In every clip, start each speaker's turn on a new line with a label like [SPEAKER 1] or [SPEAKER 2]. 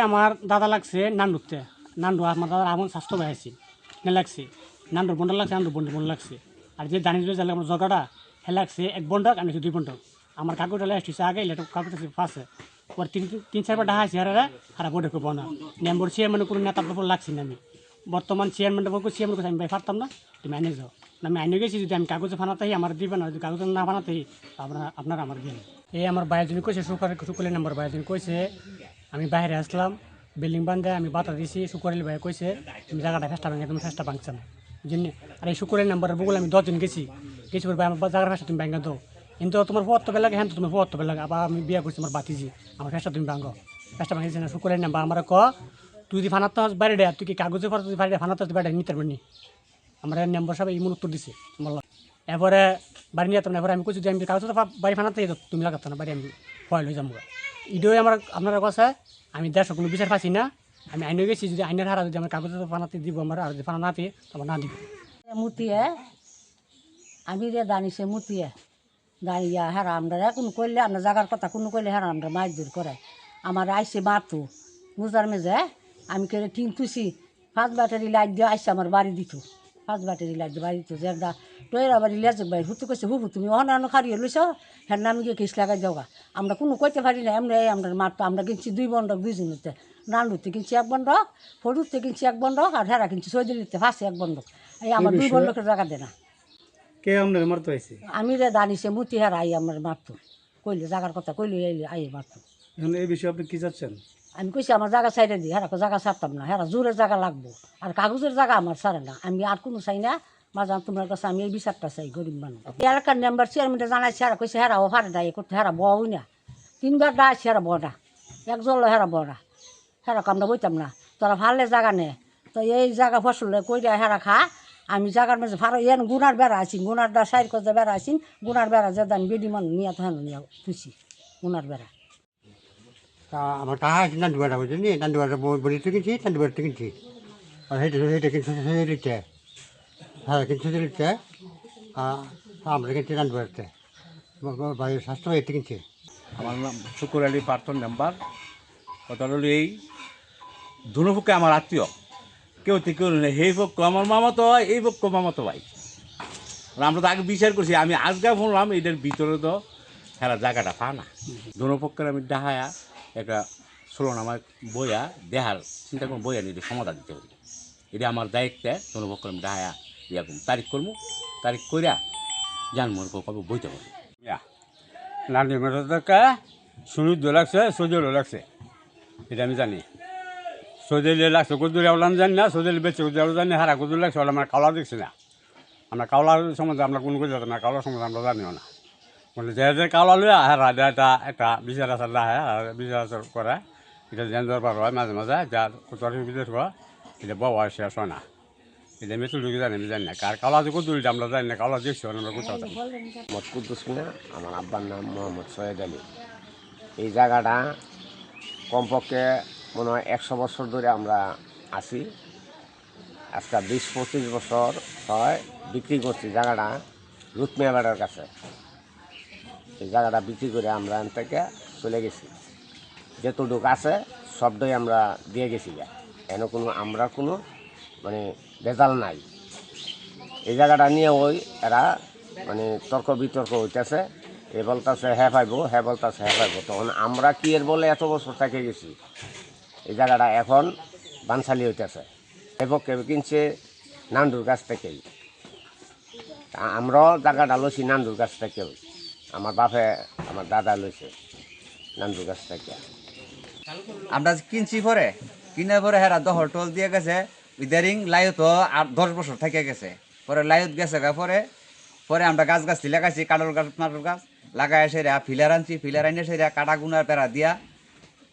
[SPEAKER 1] আমার দাদা লাগছে নান্ডুতে নান্ডু আমার দাদার আমন স্বাস্থ্য পাইছি নে লাগছে নান্ডুর বন্ডল লাগছে নান্ডুর বন্ড লাগছে আর যে দানি যে আমার জগাটা হে লাগছে এক বন্ডক আমি 2 বন্ডক আমার কাকুটা লাস্ট আগে এটা কাকুটা ফাঁসে ওর তিন চারবার ডাহা আছে হারা বোর্ডে করবো না মেম্বার চেয়ারম্যানের কোনো নেতার উপর লাগছি না আমি বর্তমান চেয়ারম্যানের উপর চেয়ারম্যান আমি ভাই পারতাম না তুমি আইনে যাও না আমি আইনে গেছি যদি আমি কাগজে ফানাতেই আমার দিবেন না যদি কাগজে না ফানাতেই আপনারা আমার দিন এই আমার বাইরে কইছে শুকুরের নাম্বার বাইরে কইছে আমি বাইরে আসলাম বিল্ডিং বান্ধে আমি বাতা দিছি শুকুরের ভাই কইছে তুমি জায়গাটা ফেস্টা ভাঙে তুমি ফেস্টা ভাঙছে না বুঝলি আর এই শুকুরের নাম্বারের বগুল আমি 10 দিন গেছি ভাই আমার জায়গার ফেস্টা তুমি ভাঙা দাও কিন্তু তোমার পথ লাগে হ্যাঁ তোমার পথ লাগে আবার আমি বিয়ে করছি আমার বাতিজি আমার ফেস্টা তুমি ভাঙো ফেস্টা ভাঙিছি না শুকুরের নাম্বার আমার তুই যদি ফানাতে বাইরে দেয় তুই কি কাগজে পর তুই বাইরে ফানাতে বাইরে নিতে পারবি আমার নাম্বার সবাই ইমন উত্তর দিছে বললাম এরপরে বাড়ি নিয়ে এরপরে আমি কইছি যে আমি কাগজ বাড়ি ফানাতে তুমি লাগাতো না বাড়ি আমি ফয়েল হয়ে যাবো ইডোই আমার আপনারা কথা আমি দেড়শো কোনো বিচার পাচ্ছি না আমি আইনে গেছি যদি আইনের হারা যদি আমার কাগজ ফানাতে দিব আমার আর যদি ফানা না পেয়ে তখন না দিব
[SPEAKER 2] মুতিয়ে আমি রে দানিছে মুতিয়ে দাঁড়িয়ে হেরা আমরা কোনো করলে আমরা জাগার কথা কোনো করলে হেরা আমরা মাছ দূর করে আমার আইসে মারতো বুঝার মেজে আমি কেড়ে টিন তুছি 5 ব্যাটারি লাইট দিয়ে আইসে আমার বাড়ি দিত 5 ব্যাটারি লাইট দিয়ে বাড়ি দিত যে একটা টয়েরা বাড়ি লেজে বাড়ি হুতু কইছে হুবু তুমি অনান্য খারিয়ে লইছ হ্যাঁ নামি গিয়ে কেস লাগাই যাওগা আমরা কোনো কইতে পারি না এমনি আমরা মারতো আমরা কিনছি 2 বন্ডক 2 জনেতে নান্ডুতে কিনছি 1 বন্ডক ফটুতে কিনছি 1 বন্ডক আর হেরা কিনছি সৈদিলিতে ফাঁসে 1 বন্ডক এই আমার 2 বন্ডকের জায়গা দে না
[SPEAKER 3] কে আপনার মারতে হয়েছে
[SPEAKER 2] আমি রে দানিছে মুতি হেরা আই আমার মারতো কইলে জাগার কথা কইলে আই মারতো
[SPEAKER 3] এখন এই বিষয়ে আপনি কি চাচ্ছেন
[SPEAKER 2] আমি কইছি আমার জায়গা ছাইড়ে দিই হেরা জায়গা ছাড়তাম না হেরা জোরের জায়গা লাগবো আর কাগজের জায়গা আমার ছাড়ে না আমি আর কোনো চাই না মাজান তোমার কাছে আমি এই বিচারটা চাই গরিব মানুষ এলাকার মেম্বার চেয়ারম্যানটা জানাইছে হেরা কইছে হেরা ওভারে দায় করতে হেরা বই না 3 বার ডাইছে হেরা বড়া একজন হেরা বড়া হেরা আমরা বইতাম না তোরা ভালো জায়গা নে তো এই জায়গা ফসল কইরা হেরা খা আমি জায়গার মাঝে ভালো এন গুনার বেড়া আছি গুনার দা সাইড করতে বেড়া আছি গুনার বেড়া যে আমি বেডি মানুষ নিয়ে তো নিয়ে তুছি গুনার বেড়া
[SPEAKER 4] আমার টাকা আছে নান্ডুয়াটা বুঝলি নান্ডুয়াটা বলিতে কিনছি নান্ডুয়াটা কিনছি আর সেইটা কিনছি দিতে হ্যাঁ কিনছি দিতে আমরা কিনছি নান্ডুয়াতে বাড়ির স্বাস্থ্য এতে কিনছি
[SPEAKER 5] আমার নাম শুকুর আলী প্রার্থন নাম্বার কথা হলো এই দুপক্ষে আমার আত্মীয় কেউ নেই সেই পক্ষ আমার মামাতো হয় এই পক্ষ মামাতো ভাই আমরা তো আগে বিচার করছি আমি আজকে বললাম এটার ভিতরে তো হেরা জায়গাটা পা না দুপক্ষের আমি দেখায়া একটা ষোলনামায় বইয়া দেহার চিন্তা করুন বইয়া নিয়ে সমাধান দিতে হবে এটা আমার দায়িত্বে দুপক্ষের আমি দেখায়া ইয়া করবো তারিখ করবো তারিখ করিয়া জানবো কবে বইতে হবে
[SPEAKER 6] নানি মেটাকে সুনিদ্র লাগছে সজলও লাগছে এটা আমি জানি সজলে লাগছে কদুরে ওলাম জানি না সজলে বেঁচে কদুরে জানি হারা কদুর লাগছে ওলা আমরা কাওলা দেখছি না আমরা কাওলার সম্বন্ধে আমরা কোনো কিছু জানি না কাওলার সম্বন্ধে আমরা জানিও না বলে যে কাওলা লইয়া হারা এটা একটা বিচার আচার দেয় বিচার আচার করে এটা জেন দরবার হয় মাঝে মাঝে যা কোথাও বিদেশ হয় এটা বাবা শেষ হয় না এটা মেচুল ঢুকে জানি আমি জানি না কার কাওলা যে কদুর আমরা জানি না কাওলা দেখছি আমরা কোথাও জানি
[SPEAKER 7] মোহাম্মদ কুদ্দুস মিয়া আমার আব্বার নাম মোহাম্মদ সৈয়দ আলী এই জায়গাটা কমপক্ষে মনে হয় 100 বছর ধরে আমরা আছি আজকে 20-25 বছর হয় বিক্রি করছি জায়গাটা রুতমিয়া বেড়ার কাছে এই জায়গাটা বিক্রি করে আমরা এখান থেকে চলে গেছি যেটুক আছে সবটাই আমরা দিয়ে গেছি এন কোনো আমরা কোনো মানে ভেজাল নাই এই জায়গাটা নিয়ে এরা মানে তর্ক বিতর্ক হইতেছে এ বলতেছে হ্যাঁ বলতেছে হ্যাঁ পাইব তখন আমরা কি এর বলে এত বছর থেকে গেছি এই জায়গাটা এখন বানশালি হইতেছে এপক্ষে কিনছে নান্ডুর কাছ থেকেই আমরাও জায়গাটা লইছি নান্ডুর কাছ থেকেও আমার বাপে আমার দাদা লইছে নান্ডুর কাছ থেকে
[SPEAKER 8] আমরা কিনছি পরে কিনার পরে হেরা দহর টল দিয়ে গেছে ইদারিং লাইত 10 বছর থেকে গেছে পরে লাইত গেছে পরে আমরা গাছ লাগাইছি কাঠল গাছ নাটল গাছ লাগাই সেরা ফিলার আনছি ফিলার আইনে সেরা কাটা গুনার পেড়া দিয়া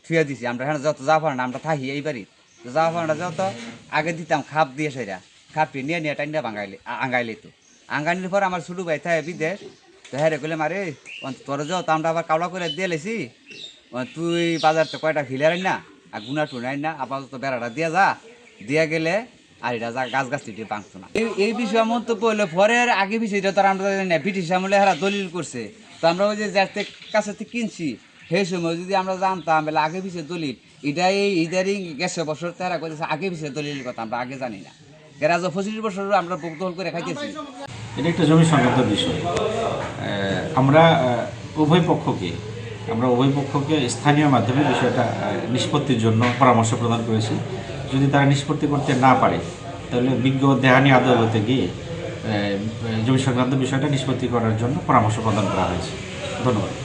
[SPEAKER 8] থুয়ে দিছি আমরা হ্যাঁ যত যাওয়া পার না আমরা থাকি এই বাড়ি যাওয়া পার না যত আগে দিতাম খাপ দিয়ে সেরা খাপটি নিয়ে টাইনটা আঙ্গাইলে তো আঙ্গাইনির পর আমার ছোটো ভাই থাকে বিদেশ তো হ্যাঁ রে কইলে মারে তোর যাও তো আমরা আবার কাওড়া করে দিয়ে লেছি তুই বাজারতে কয়টা ফিলার আইন না আর গুনা টুনা আইন না আপাতত বেড়াটা দিয়া গেলে আর এটা গাছটি ভাঙতো না এই বিষয়ে মন্তব্য হলো পরের আগে বিষয়টা তো আমরা জানি না ব্রিটিশ আমলে হারা দলিল করছে তো আমরা ওই যে যার কাছে কিনছি সেই সময় যদি আমরা জানতাম বেলা আগে বিষয়ে দলিল এটা এই ইদারিং গেছে বছর তারা কইতেছে আগে পিছিয়ে দলিলের কথা আমরা আগে জানি না এরা যে 25 বছর আমরা বুক দখল করে খাইতেছি।
[SPEAKER 9] এটা একটা জমি সংক্রান্ত বিষয়। আমরা উভয় পক্ষকে স্থানীয় মাধ্যমে বিষয়টা নিষ্পত্তির জন্য পরামর্শ প্রদান করেছি। যদি তারা নিষ্পত্তি করতে না পারে তাহলে বিজ্ঞ দেহানি আদালতে গিয়ে জমি সংক্রান্ত বিষয়টা নিষ্পত্তি করার জন্য পরামর্শ প্রদান করা হয়েছে। ধন্যবাদ।